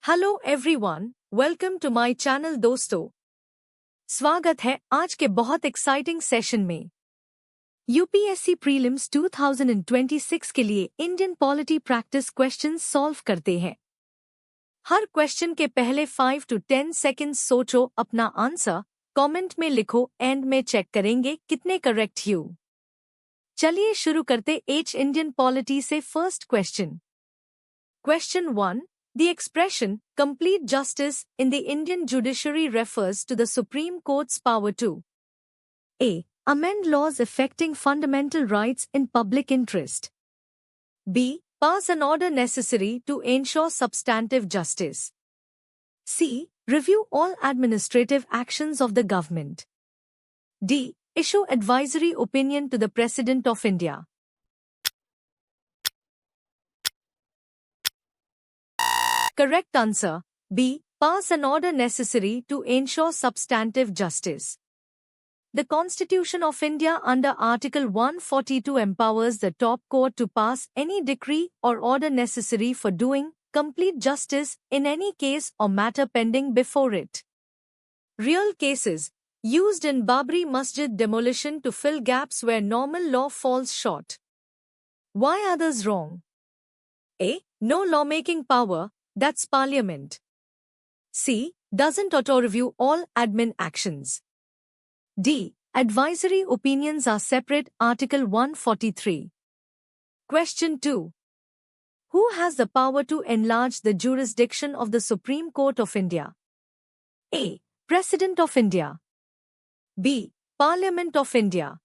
Hello everyone, welcome to my channel दोस्तों। स्वागत है आज के बहुत एक्साइटिंग सेशन में। यूपीएससी प्रीलिम्स 2026 के लिए Indian polity practice questions solve करते हैं। हर क्वेश्चन के पहले 5 to 10 सेकंड्स सोचो अपना आंसर, कमेंट में लिखो, एंड में चेक करेंगे कितने करेक्ट यू। चलिए शुरू करते एच इंडियन पॉलिटी से। First question. Question 1. The expression, complete justice, in the Indian judiciary refers to the Supreme Court's power to A. Amend laws affecting fundamental rights in public interest. B. Pass an order necessary to ensure substantive justice. C. Review all administrative actions of the government. D. Issue advisory opinion to the President of India. Correct answer, B. Pass an order necessary to ensure substantive justice. The Constitution of India under Article 142 empowers the top court to pass any decree or order necessary for doing complete justice in any case or matter pending before it. Real cases used in Babri Masjid demolition to fill gaps where normal law falls short. Why are those wrong? A. No lawmaking power. That's Parliament. C. Doesn't auto-review all admin actions. D. Advisory opinions are separate. Article 143. Question 2. Who has the power to enlarge the jurisdiction of the Supreme Court of India? A. President of India. B. Parliament of India.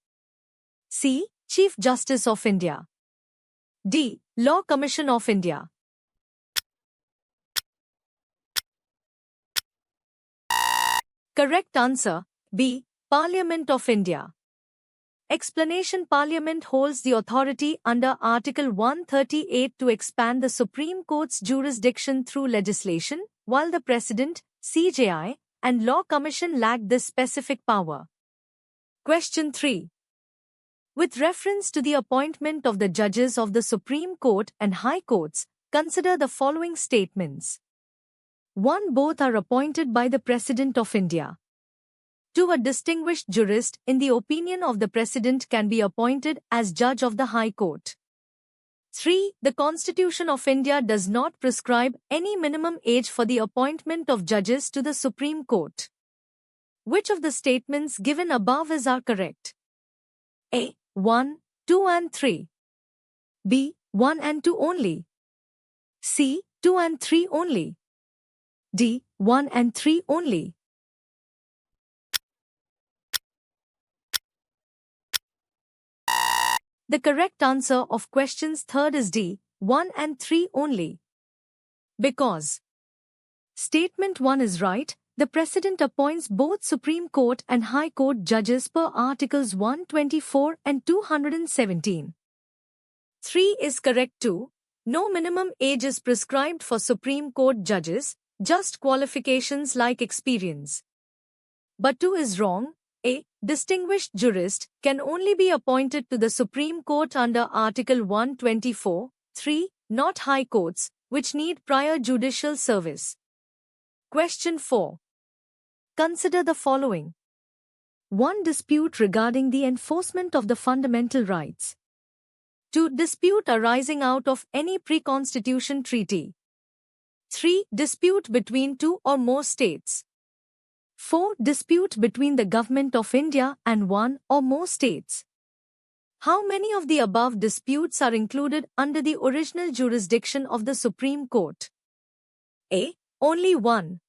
C. Chief Justice of India. D. Law Commission of India. Correct answer, B. Parliament of India. Explanation. Parliament holds the authority under Article 138 to expand the Supreme Court's jurisdiction through legislation, while the President, CJI, and Law Commission lack this specific power. Question 3. With reference to the appointment of the judges of the Supreme Court and High Courts, consider the following statements. 1. Both are appointed by the President of India. 2. A distinguished jurist, in the opinion of the President, can be appointed as judge of the High Court. 3. The Constitution of India does not prescribe any minimum age for the appointment of judges to the Supreme Court. Which of the statements given above are correct? A. 1, 2 and 3. B. 1 and 2 only. C. 2 and 3 only. D. 1 and 3 only. The correct answer of questions 3rd is D. 1 and 3 only. Because Statement 1 is right, the President appoints both Supreme Court and High Court judges per Articles 124 and 217. 3 is correct too. No minimum age is prescribed for Supreme Court judges, just qualifications like experience. But 2 is wrong. A. Distinguished jurist can only be appointed to the Supreme Court under Article 124. 3. Not high courts, which need prior judicial service. Question 4. Consider the following. 1. Dispute regarding the enforcement of the fundamental rights. 2. Dispute arising out of any pre-constitution treaty. 3. Dispute between two or more states. 4. Dispute between the Government of India and one or more states. How many of the above disputes are included under the original jurisdiction of the Supreme Court? A. Only 1.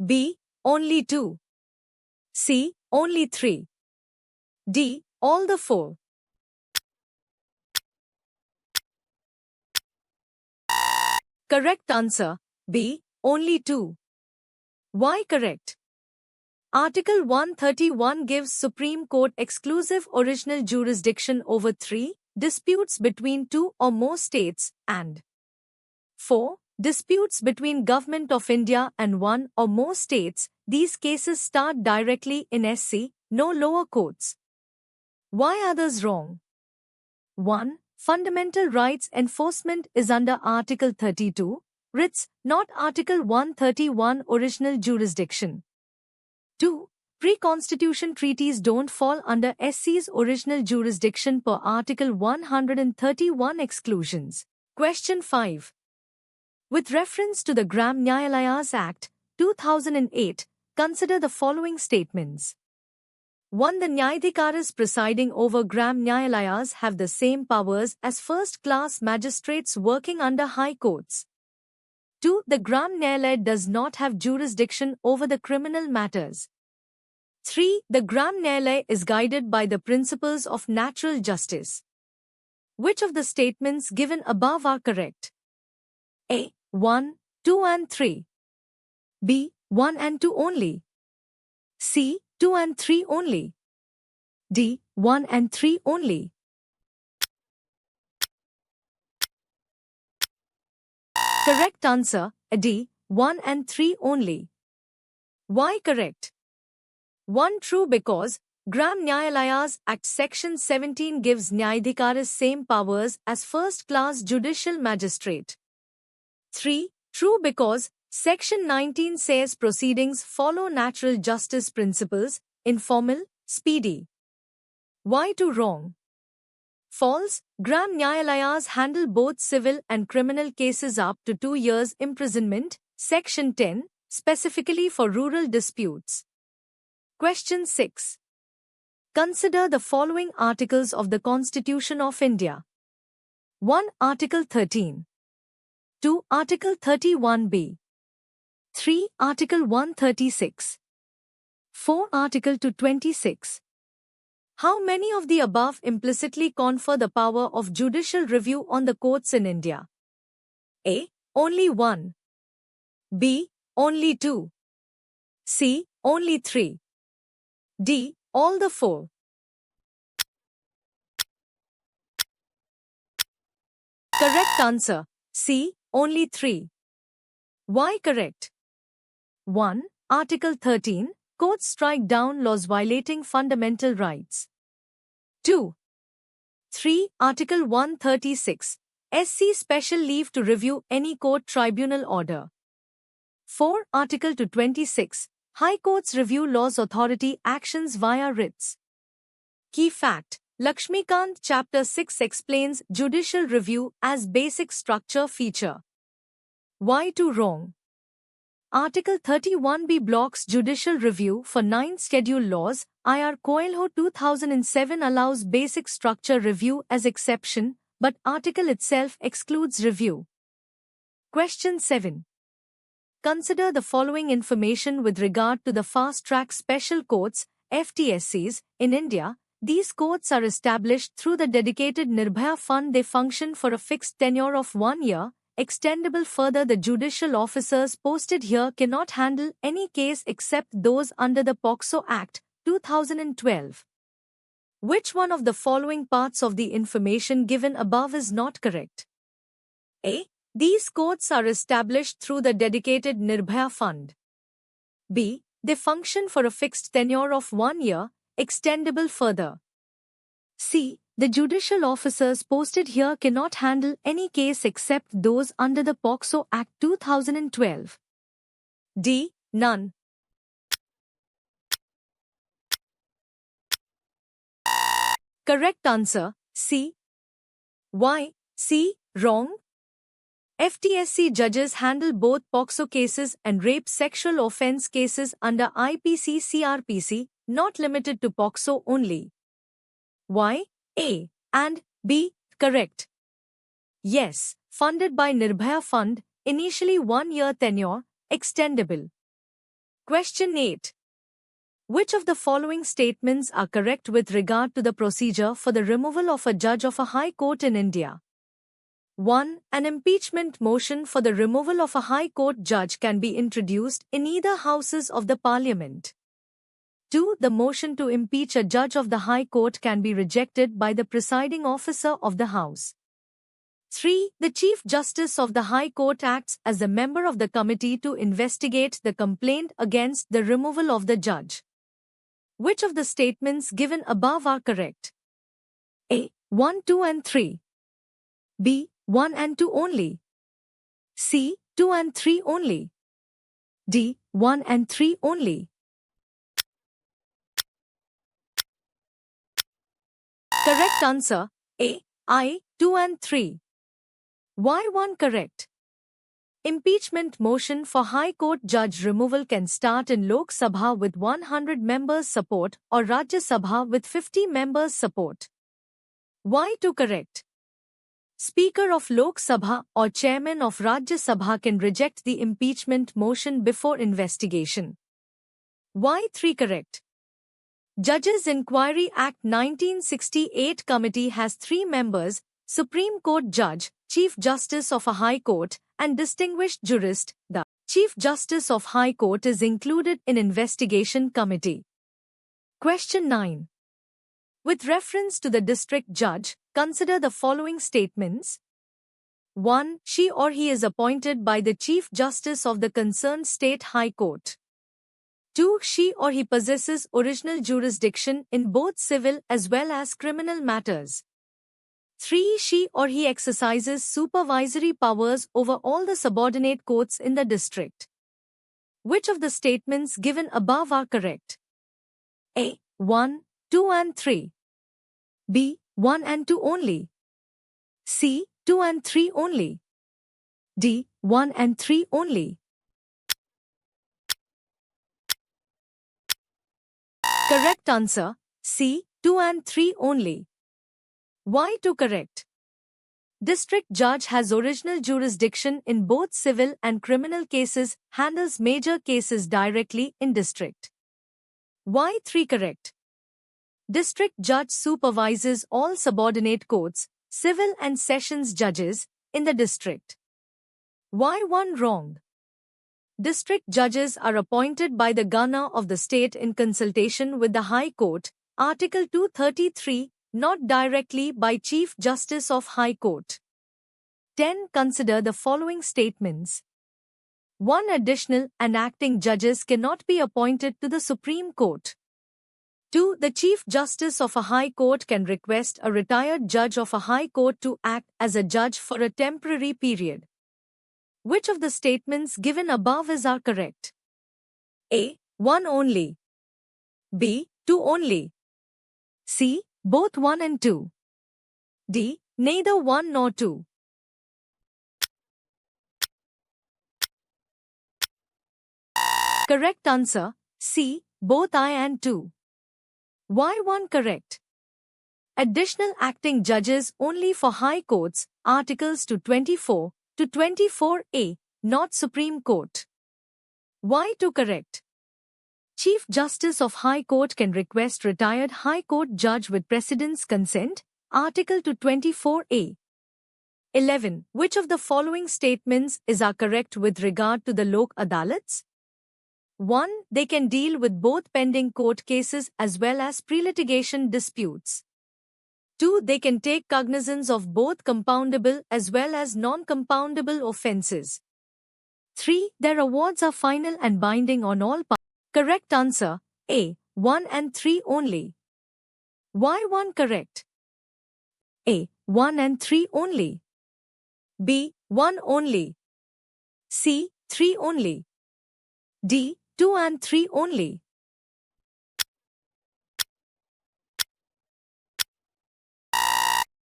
B. Only 2. C. Only 3. D. All the 4. Correct answer, B. Only 2. Why correct? Article 131 gives Supreme Court exclusive original jurisdiction over 3. Disputes between 2 or more states, and 4. Disputes between Government of India and 1 or more states. These cases start directly in SC, no lower courts. Why are those wrong? 1. Fundamental rights enforcement is under Article 32, Writs, not Article 131 original jurisdiction. 2. Pre-constitution treaties don't fall under SC's original jurisdiction per Article 131 exclusions. Question 5. With reference to the Gram Nyayalayas Act, 2008, consider the following statements. 1. The Nyayadhikaras presiding over Gram Nyayalayas have the same powers as first-class magistrates working under high courts. 2. The Gram Nyayalaya does not have jurisdiction over the criminal matters. 3. The Gram Nyayalaya is guided by the principles of natural justice. Which of the statements given above are correct? A. 1, 2 and 3. B. 1 and 2 only. C. 2 and 3 only. D. 1 and 3 only. Correct answer, D. 1 and 3 only. Why correct? 1. True because Gram Nyayalayas Act Section 17 gives Nyayadhikaras same powers as first-class judicial magistrate. 3. True because Section 19 says proceedings follow natural justice principles, informal, speedy. Why 2 wrong? False. Gram Nyayalayas handle both civil and criminal cases up to 2 years imprisonment, Section 10, specifically for rural disputes. Question 6. Consider the following articles of the Constitution of India. 1. Article 13. 2. Article 31b. 3. Article 136. 4. Article 226. How many of the above implicitly confer the power of judicial review on the courts in India? A. Only 1. B. Only 2. C. Only 3. D. All the 4. Correct answer, C. Only 3. Why correct? 1. Article 13. Courts strike down laws violating fundamental rights. 2. 3. Article 136. SC special leave to review any court tribunal order. 4. Article 226. High courts review laws authority actions via writs. Key fact. Lakshmikant Chapter 6 explains judicial review as basic structure feature. Why 2 wrong? Article 31b blocks judicial review for 9 schedule laws. IR Coelho 2007 allows basic structure review as exception, but article itself excludes review. Question 7. Consider the following information with regard to the fast-track special courts, FTSCs, in India. These courts are established through the dedicated Nirbhaya Fund. They function for a fixed tenure of 1 year, extendable further. The judicial officers posted here cannot handle any case except those under the POCSO Act, 2012. Which one of the following parts of the information given above is not correct? A. These courts are established through the dedicated Nirbhaya Fund. B. They function for a fixed tenure of 1 year, extendable further. C. The judicial officers posted here cannot handle any case except those under the POCSO Act 2012. D. None. Correct answer, C. Why? C. Wrong. FTSC judges handle both POCSO cases and rape sexual offence cases under IPC CRPC, not limited to POCSO only. Why? A and B. Correct. Yes, funded by Nirbhaya Fund, initially 1 year tenure, extendable. Question 8. Which of the following statements are correct with regard to the procedure for the removal of a judge of a high court in India? 1. An impeachment motion for the removal of a high court judge can be introduced in either houses of the parliament. 2. The motion to impeach a judge of the high court can be rejected by the presiding officer of the house. 3. The Chief Justice of the High Court acts as a member of the committee to investigate the complaint against the removal of the judge. Which of the statements given above are correct? A. 1, 2 and 3. B. 1 and 2 only. C. 2 and 3 only? D. 1 and 3 only? Correct answer A. I. 2 and 3. Why 1 correct? Impeachment motion for High Court judge removal can start in Lok Sabha with 100 members support or Rajya Sabha with 50 members support. Why 2 correct? Speaker of Lok Sabha or Chairman of Rajya Sabha can reject the impeachment motion before investigation. Why 3 correct? Judges Inquiry Act 1968 committee has 3 members, Supreme Court Judge, Chief Justice of a High Court, and distinguished jurist. The Chief Justice of High Court is included in investigation committee. Question 9. With reference to the district judge, consider the following statements. 1. She or he is appointed by the Chief Justice of the concerned state High Court. 2. She or he possesses original jurisdiction in both civil as well as criminal matters. 3. She or he exercises supervisory powers over all the subordinate courts in the district. Which of the statements given above are correct? A. 1, 2 and 3. B. 1 and 2 only. C. 2 and 3 only. D. 1 and 3 only. Correct answer C. 2 and 3 only. Why 2 correct? District judge has original jurisdiction in both civil and criminal cases, handles major cases directly in district. Why 3 correct? District judge supervises all subordinate courts, civil and sessions judges, in the district. Why 1 wrong? District judges are appointed by the governor of the state in consultation with the High Court, Article 233, not directly by Chief Justice of High Court. 10. Consider the following statements. 1. Additional and acting judges cannot be appointed to the Supreme Court. 2. The Chief Justice of a High Court can request a retired judge of a High Court to act as a judge for a temporary period. Which of the statements given above are correct? A. 1 only. B. 2 only. C. Both 1 and 2. D. Neither 1 nor 2. Correct answer C. Both I and 2. Why 1 correct? Additional acting judges only for High Courts, Articles 224 to 24A, not Supreme Court. Why 2 correct? Chief Justice of High Court can request retired High Court judge with President's consent, Article 224A. 11. Which of the following statements are correct with regard to the Lok Adalats? 1. They can deal with both pending court cases as well as pre-litigation disputes. 2. They can take cognizance of both compoundable as well as non-compoundable offences. 3. Their awards are final and binding on all parties. Correct answer A. 1 and 3 only. Why 1 correct? A. 1 and 3 only. B. 1 only. C. 3 only. D. 2 and 3 only.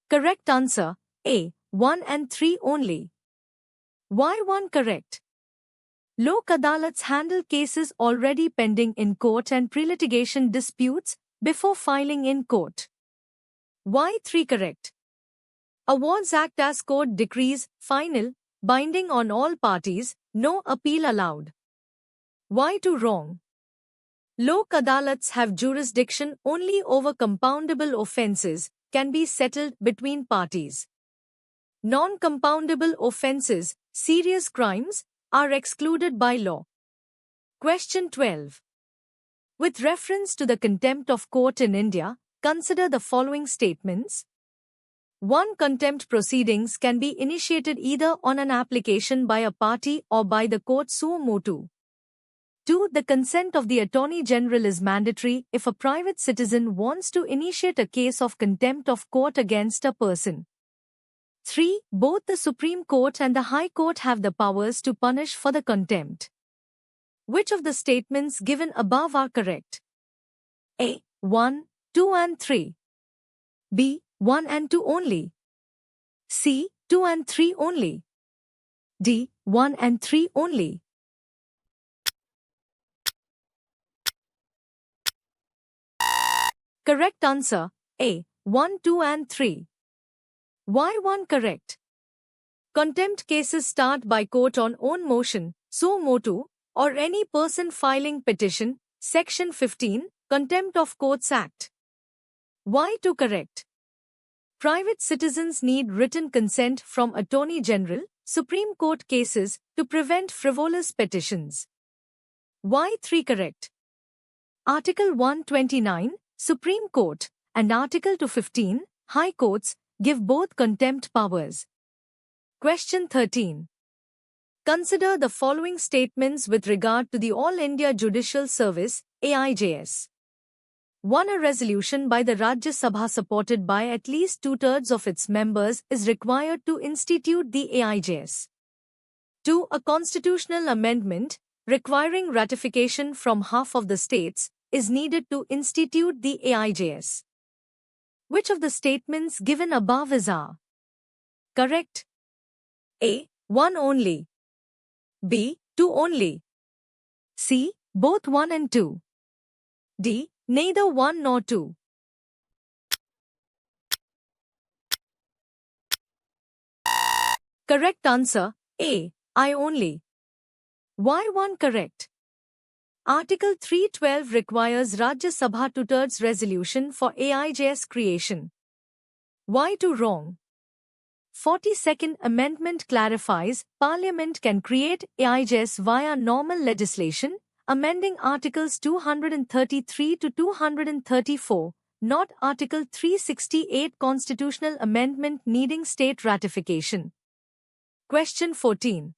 Correct answer A. 1 and 3 only. Why 1 correct? Lok Adalats handle cases already pending in court and pre-litigation disputes before filing in court. Why 3 correct? Awards act as court decrees, final, binding on all parties, no appeal allowed. Why 2 wrong? Lok Adalats have jurisdiction only over compoundable offences, can be settled between parties. Non-compoundable offences, serious crimes, are excluded by law. Question 12. With reference to the contempt of court in India, consider the following statements. 1. Contempt proceedings can be initiated either on an application by a party or by the court suo motu. 2. The consent of the Attorney General is mandatory if a private citizen wants to initiate a case of contempt of court against a person. 3. Both the Supreme Court and the High Court have the powers to punish for the contempt. Which of the statements given above are correct? A. 1, 2 and 3. B. 1 and 2 only. C. 2 and 3 only. D. 1 and 3 only. Correct answer, A. 1, 2 and 3. Why 1 correct? Contempt cases start by court on own motion, suo motu, or any person filing petition, Section 15, Contempt of Courts Act. Why 2 correct? Private citizens need written consent from Attorney General, Supreme Court cases, to prevent frivolous petitions. Why 3 correct? Article 129, Supreme Court, and Article 215, High Courts, give both contempt powers. Question 13. Consider the following statements with regard to the All India Judicial Service, AIJS. 1. A resolution by the Rajya Sabha supported by at least 2/3 of its members is required to institute the AIJS. 2. A constitutional amendment, requiring ratification from half of the states, is needed to institute the AIJS. Which of the statements given above is A? Correct? A. 1 only. B. 2 only. C. Both 1 and 2. D. Neither 1 nor 2. Correct answer, A. I only. Why 1 correct? Article 312 requires Rajya Sabha 2/3 resolution for AIJS creation. Why 2 wrong? 42nd Amendment clarifies Parliament can create AIJS via normal legislation, amending Articles 233 to 234, not Article 368 constitutional amendment needing state ratification. Question 14.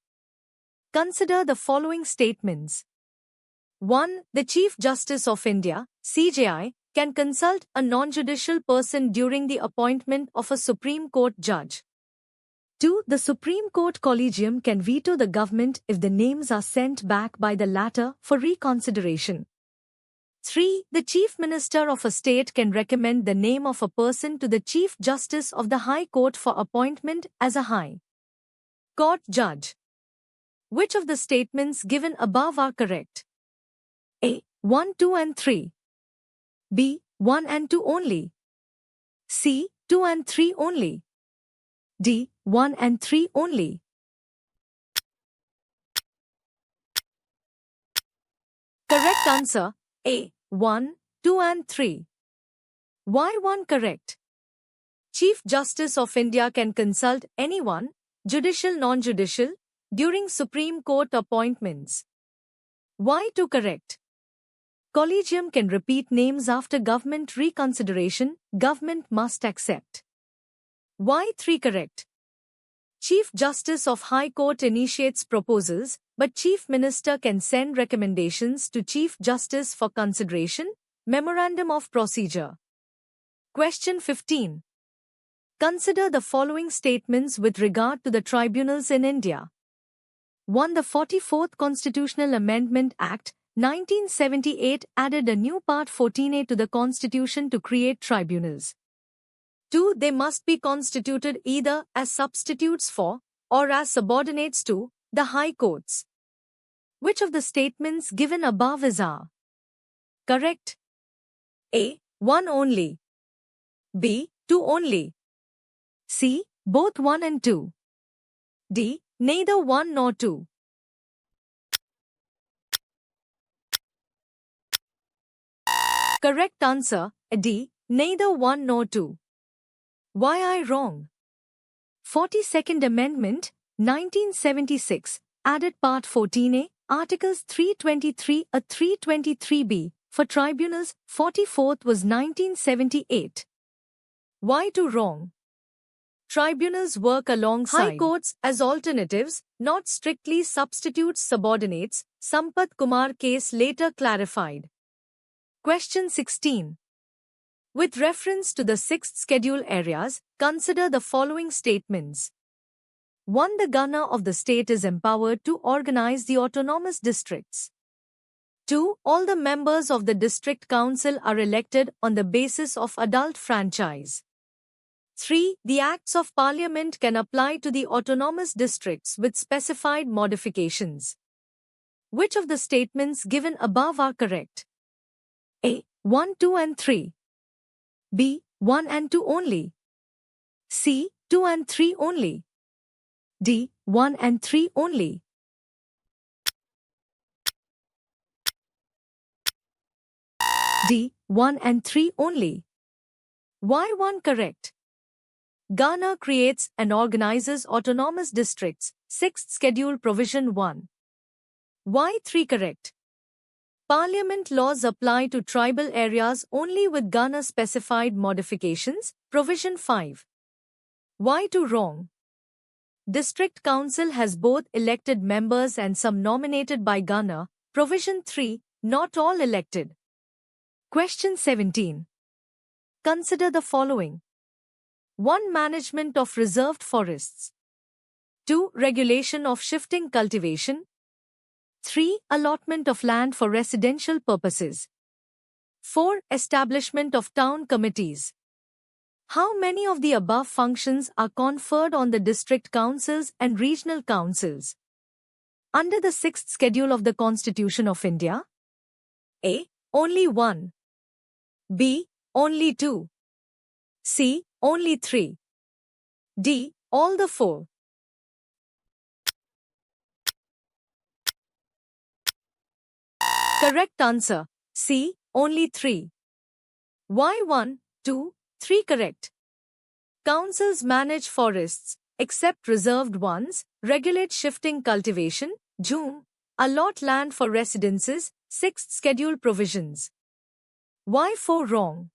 Consider the following statements. 1. The Chief Justice of India, CJI, can consult a non-judicial person during the appointment of a Supreme Court judge. 2. The Supreme Court Collegium can veto the government if the names are sent back by the latter for reconsideration. 3. The Chief Minister of a state can recommend the name of a person to the Chief Justice of the High Court for appointment as a High Court judge. Which of the statements given above are correct? A. 1, 2 and 3. B. 1 and 2 only. C. 2 and 3 only. D. 1 and 3 only. Correct answer, A. 1, 2 and 3. Why 1 correct? Chief Justice of India can consult anyone, judicial non-judicial, during Supreme Court appointments. Why 2 correct? Collegium can repeat names after government reconsideration, government must accept. Why 3 correct? Chief Justice of High Court initiates proposals, but Chief Minister can send recommendations to Chief Justice for consideration, Memorandum of Procedure. Question 15. Consider the following statements with regard to the tribunals in India. 1. The 44th Constitutional Amendment Act, 1978 added a new Part 14A to the Constitution to create tribunals. 2. They must be constituted either as substitutes for, or as subordinates to, the High Courts. Which of the statements given above is A? Correct? A. 1 only. B. 2 only. C. Both 1 and 2. D. Neither 1 nor 2. Correct answer, D. Neither 1 nor 2. Why I wrong? 42nd Amendment, 1976, added Part 14A, Articles 323A 323B, for tribunals. 44th was 1978. Why 2 wrong? Tribunals work alongside High Courts as alternatives, not strictly substitutes subordinates, Sampath Kumar case later clarified. Question 16. With reference to the sixth schedule areas, consider the following statements. 1. The governor of the state is empowered to organize the autonomous districts. 2. All the members of the district council are elected on the basis of adult franchise. 3. The acts of parliament can apply to the autonomous districts with specified modifications. Which of the statements given above are correct? A. 1, 2 and 3. B. 1 and 2 only. C. 2 and 3 only. D. 1 and 3 only. D. 1 and 3 only. Why 1 correct? Ghana creates and organizes autonomous districts, 6th Schedule Provision 1. Why 3 correct? Parliament laws apply to tribal areas only with Ghana specified modifications, Provision 5. Why 2 wrong? District Council has both elected members and some nominated by Ghana, Provision 3, not all elected. Question 17. Consider the following. 1. Management of reserved forests. 2. Regulation of shifting cultivation. 3. Allotment of land for residential purposes. 4. Establishment of town committees. How many of the above functions are conferred on the district councils and regional councils? Under the 6th schedule of the Constitution of India? A. Only 1. B. Only 2. C. Only 3. D. All the 4. Correct answer. C. Only 3. Why 1, 2, 3 correct? Councils manage forests, except reserved ones, regulate shifting cultivation, June, allot land for residences, 6th schedule provisions. Why 4 wrong?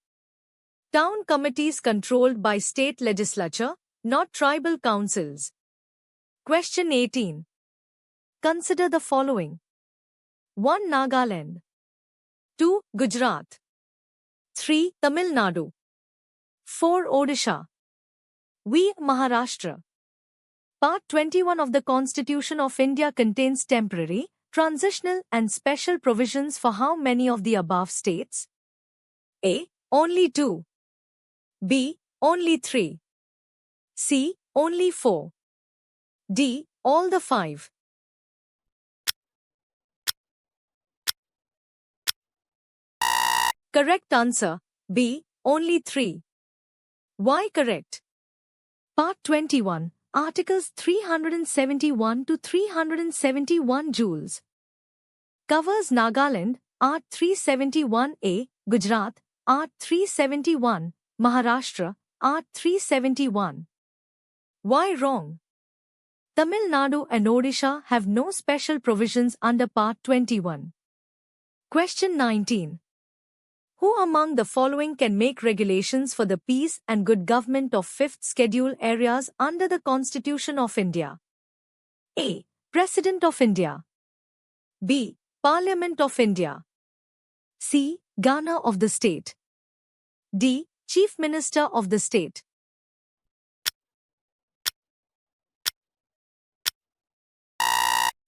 Town committees controlled by state legislature, not tribal councils. Question 18. Consider the following. 1. Nagaland. 2. Gujarat. 3. Tamil Nadu. 4. Odisha. V. Maharashtra. Part 21 of the Constitution of India contains temporary, transitional and special provisions for how many of the above states? A. Only 2. B. Only 3. C. Only 4. D. All the 5. Correct answer. B. Only 3. Why correct? Part 21, Articles 371 to 371 joules. Covers Nagaland, Art 371A, Gujarat, Art 371, Maharashtra, Art 371. Why wrong? Tamil Nadu and Odisha have no special provisions under Part 21. Question 19. Who among the following can make regulations for the peace and good government of 5th schedule areas under the Constitution of India? A. President of India. B. Parliament of India. C. Governor of the state. D. Chief Minister of the state.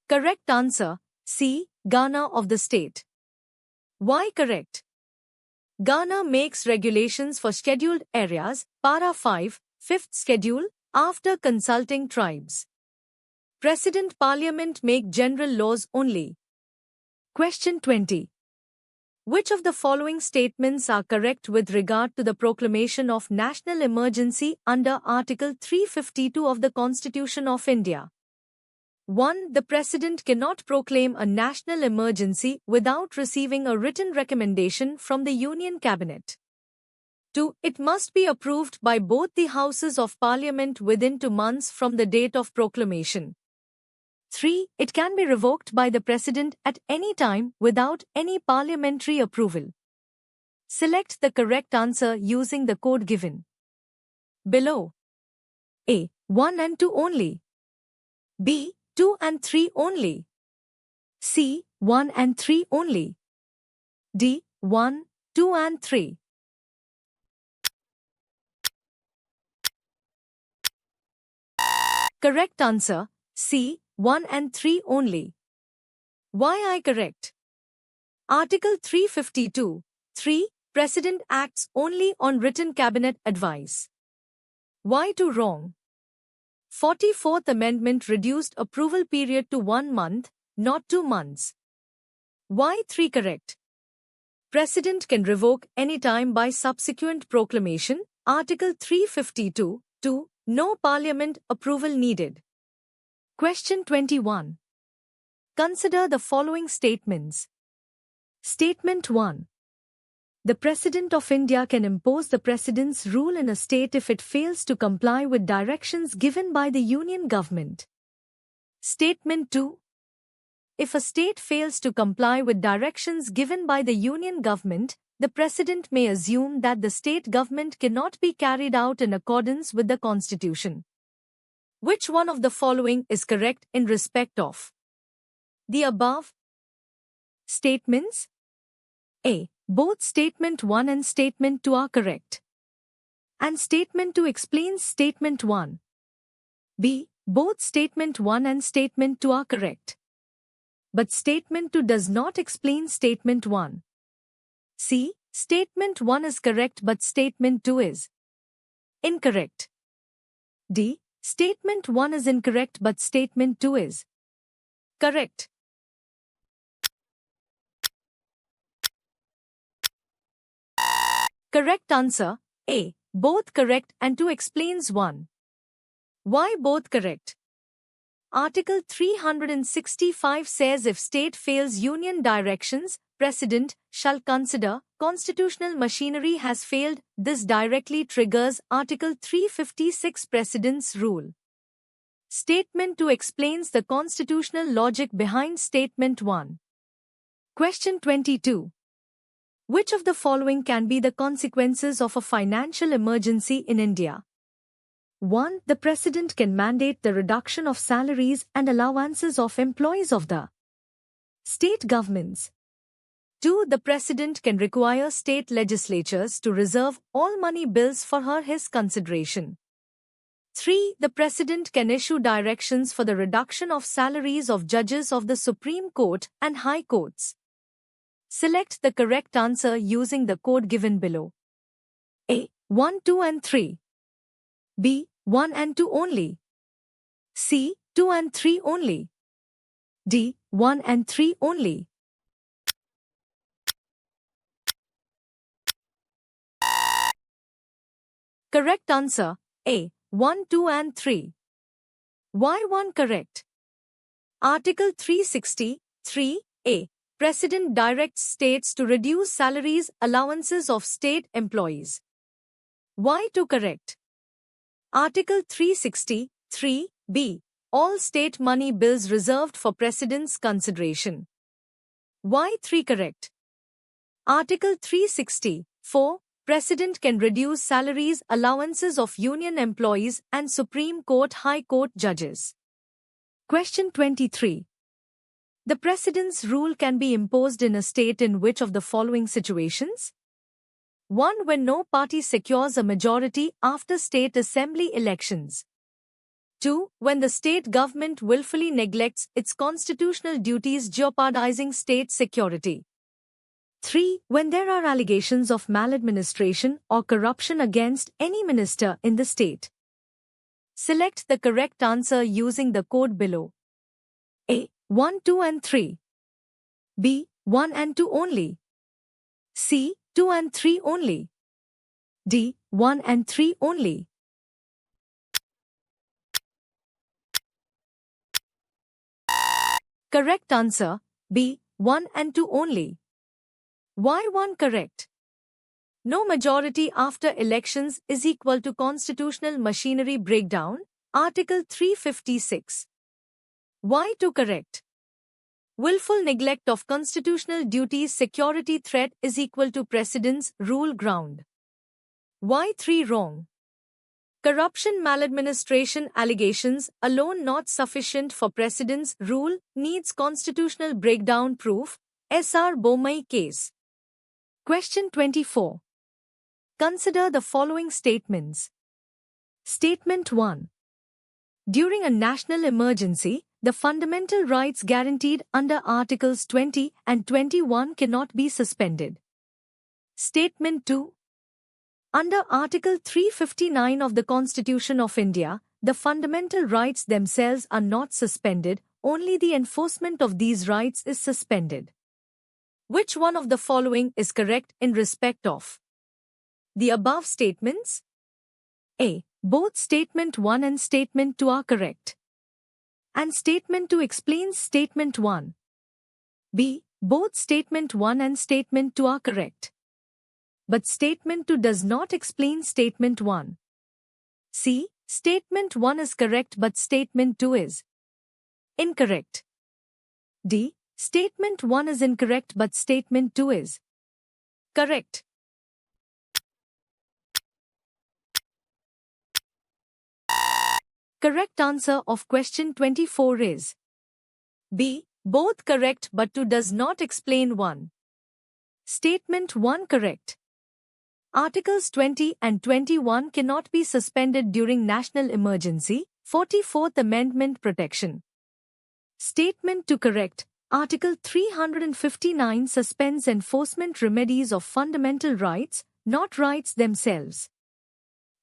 Correct answer. C. Governor of the state. Why correct? Ghana makes regulations for scheduled areas, Para 5, 5th schedule, after consulting tribes. President Parliament make general laws only. Question 20. Which of the following statements are correct with regard to the proclamation of national emergency under Article 352 of the Constitution of India? 1. The President cannot proclaim a national emergency without receiving a written recommendation from the Union Cabinet. 2. It must be approved by both the Houses of Parliament within 2 months from the date of proclamation. 3. It can be revoked by the President at any time without any parliamentary approval. Select the correct answer using the code given below. A. 1 and 2 only. B. 2 and 3 only. C. 1 and 3 only. D. 1, 2 and 3. Correct answer, C. 1 and 3 only. Why I correct? Article 352. 3. President acts only on written cabinet advice. Why 2 wrong? 44th Amendment reduced approval period to 1 month, not 2 months. Why 3 correct? President can revoke any time by subsequent proclamation. Article 352. 2. No parliament approval needed. Question 21. Consider the following statements. Statement 1. The President of India can impose the President's rule in a state if it fails to comply with directions given by the Union Government. Statement 2. If a state fails to comply with directions given by the Union Government, the President may assume that the state government cannot be carried out in accordance with the Constitution. Which one of the following is correct in respect of the above statements? A. Both Statement 1 and Statement 2 are correct. And Statement 2 explains Statement 1. B. Both Statement 1 and Statement 2 are correct. But Statement 2 does not explain Statement 1. C. Statement 1 is correct but Statement 2 is incorrect. D. Statement 1 is incorrect but Statement 2 is correct. Correct answer, A. Both correct and 2 explains 1. Why both correct? Article 365 says if state fails union directions, President shall consider constitutional machinery has failed. This directly triggers Article 356 President's rule. Statement 2 explains the constitutional logic behind Statement 1. Question 22. Which of the following can be the consequences of a financial emergency in India? 1. The President can mandate the reduction of salaries and allowances of employees of the state governments. 2. The President can require state legislatures to reserve all money bills for his consideration. 3. The President can issue directions for the reduction of salaries of judges of the Supreme Court and High Courts. Select the correct answer using the code given below. A. 1, 2 and 3. B. 1 and 2 only. C. 2 and 3 only. D. 1 and 3 only. Correct answer, A. 1, 2 and 3. Why 1 correct? Article 363(a). President directs states to reduce salaries, allowances of state employees. Why 2 correct? Article 363(b). All state money bills reserved for President's consideration. Why 3 correct? Article 364. President can reduce salaries, allowances of union employees and Supreme Court High Court judges. Question 23. The President's rule can be imposed in a state in which of the following situations? 1. When no party secures a majority after state assembly elections. 2. When the state government willfully neglects its constitutional duties jeopardizing state security. 3. When there are allegations of maladministration or corruption against any minister in the state. Select the correct answer using the code below. A. 1, 2 and 3. B. 1 and 2 only. C. 2 and 3 only. D. 1 and 3 only. Correct answer, B. 1 and 2 only. Why 1 correct? No majority after elections is equal to constitutional machinery breakdown, Article 356. Why 2 correct? Willful neglect of constitutional duties security threat is equal to President's rule ground. Why 3 wrong? Corruption maladministration allegations alone not sufficient for President's rule needs constitutional breakdown proof, S.R. Bommai case. Question 24. Consider the following statements. Statement 1. During a national emergency, the fundamental rights guaranteed under Articles 20 and 21 cannot be suspended. Statement 2. Under Article 359 of the Constitution of India, the fundamental rights themselves are not suspended, only the enforcement of these rights is suspended. Which one of the following is correct in respect of the above statements? A. Both Statement 1 and Statement 2 are correct. And Statement 2 explains Statement 1. B. Both Statement 1 and Statement 2 are correct. But Statement 2 does not explain Statement 1. C. Statement 1 is correct but Statement 2 is incorrect. D. Statement 1 is incorrect but Statement 2 is correct. Correct answer of question 24 is B. Both correct but 2 does not explain 1. Statement 1 correct. Articles 20 and 21 cannot be suspended during national emergency, 44th Amendment protection. Statement 2 correct. Article 359 suspends enforcement remedies of fundamental rights, not rights themselves.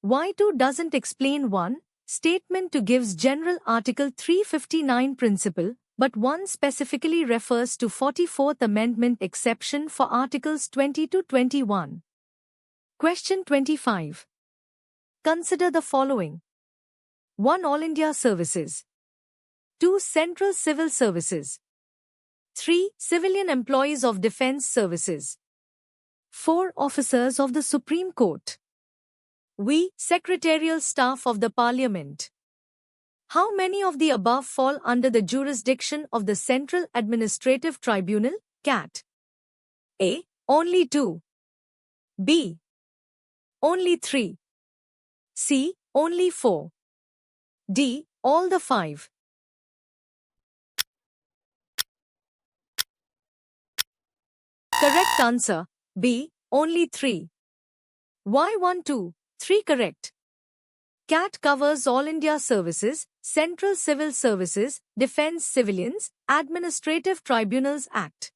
Y2 doesn't explain 1. Statement 2 gives general Article 359 principle, but 1 specifically refers to 44th Amendment exception for Articles 20 to 21. Question 25. Consider the following. 1. All India Services. 2. Central Civil Services. 3. Civilian Employees of Defence Services. 4. Officers of the Supreme Court. We, Secretarial Staff of the Parliament. How many of the above fall under the jurisdiction of the Central Administrative Tribunal, CAT? A. Only 2. B. Only 3. C. Only 4. D. All the 5. Correct answer, B. Only 3. Why 1, 2, 3 correct? CAT covers All India Services, Central Civil Services, Defence Civilians, Administrative Tribunals Act.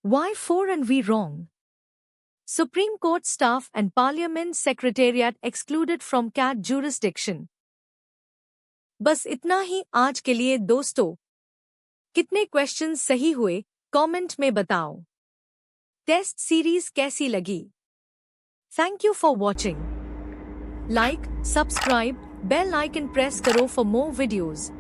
Why 4 and we wrong? Supreme Court staff and Parliament Secretariat excluded from CAT jurisdiction. बस इतना ही आज के लिए दोस्तों. कितने questions सही हुए, comment में बताओ. टेस्ट सीरीज कैसी लगी? Thank you for watching. Like, subscribe, bell icon press करो for more videos.